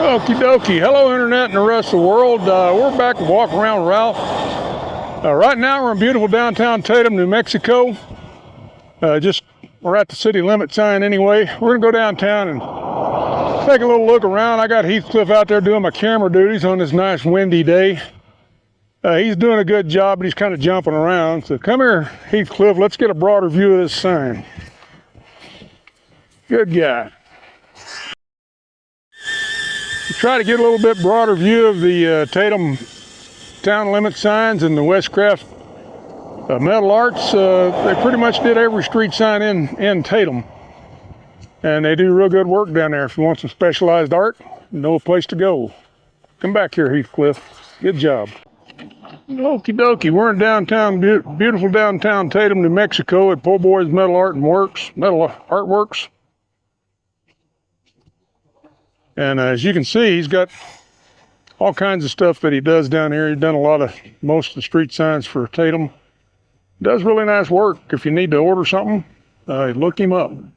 Okie dokie. Hello, Internet and the rest of the world. We're back to Walk Around Ralph. Right now, we're in beautiful downtown Tatum, New Mexico. We're at the city limit sign anyway. We're going to go downtown and take a little look around. I got Heathcliff out there doing my camera duties on this nice windy day. He's doing a good job, but he's kind of jumping around. So come here, Heathcliff. Let's get a broader view of this sign. Good guy. Try to get a little bit broader view of the Tatum town limit signs and the Westcraft metal arts. They pretty much did every street sign in Tatum, and they do real good work down there. If you want some specialized art, know a place to go. Come back here, Heathcliff. Good job. Okie dokie. We're in downtown, beautiful downtown Tatum, New Mexico, at Po' Boy's Metal Artworks. And as you can see, he's got all kinds of stuff that he does down here. He's done most of the street signs for Tatum. Does really nice work. If you need to order something, look him up. I'm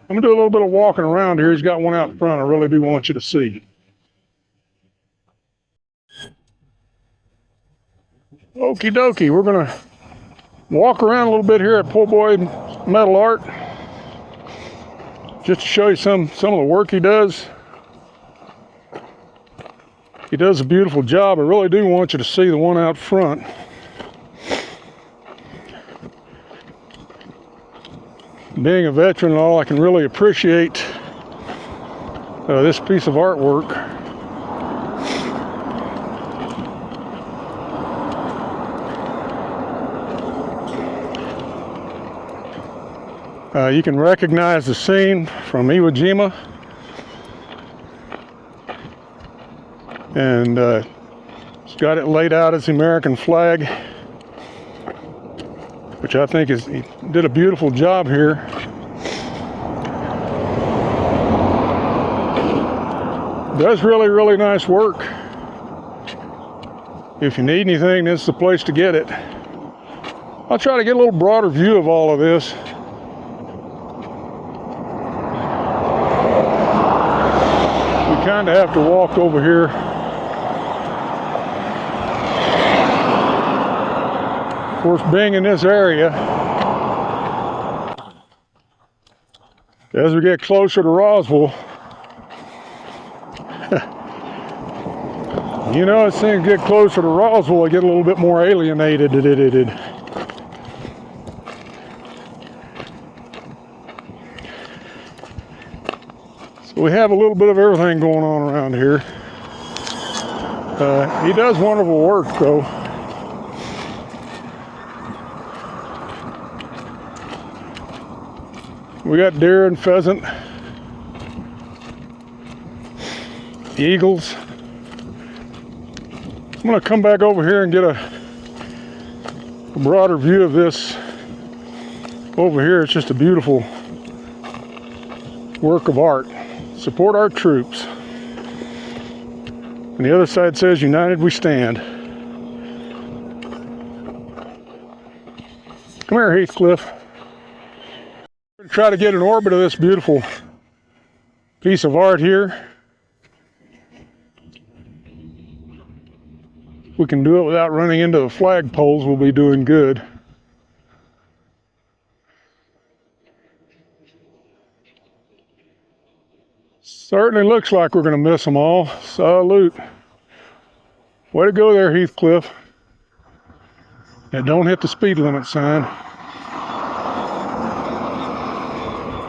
gonna do a little bit of walking around here. He's got one out front I really do want you to see. Okie dokie, we're gonna walk around a little bit here at Po' Boy Metal Art, just to show you some of the work he does. He does a beautiful job. I really do want you to see the one out front. Being a veteran and all, I can really appreciate this piece of artwork. You can recognize the scene from Iwo Jima. And he's got it laid out as the American flag, which I think he did a beautiful job here. Does really nice work. If you need anything, this is the place to get it. I'll try to get a little broader view of all of this. We kind of have to walk over here. Of course, being in this area, as we get closer to Roswell, you know, as things get closer to Roswell, I get a little bit more alienated. So we have a little bit of everything going on around here. He does wonderful work, though. We got deer and pheasant, eagles. I'm going to come back over here and get a broader view of this. Over here, it's just a beautiful work of art. Support our troops. And the other side says, "United we stand." Come here, Heathcliff. Try to get an orbit of this beautiful piece of art here. If we can do it without running into the flagpoles, we'll be doing good. Certainly looks like we're going to miss them all. Salute. Way to go there, Heathcliff. And don't hit the speed limit sign.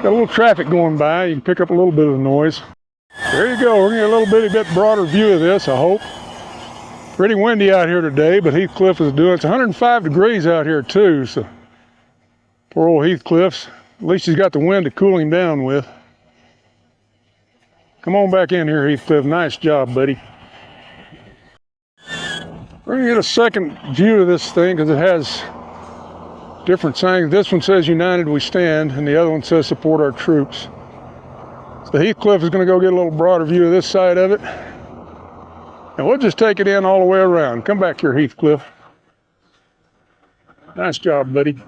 Got a little traffic going by. You can pick up a little bit of the noise. There you go. We're going to get a little bit broader view of this, I hope. Pretty windy out here today, but Heathcliff is doing it. It's 105 degrees out here, too. So poor old Heathcliff's. At least he's got the wind to cool him down with. Come on back in here, Heathcliff. Nice job, buddy. We're going to get a second view of this thing because it has different sayings. This one says "United we stand," and the other one says "Support our troops." So Heathcliff is going to go get a little broader view of this side of it. And we'll just take it in all the way around. Come back here, Heathcliff. Nice job, buddy.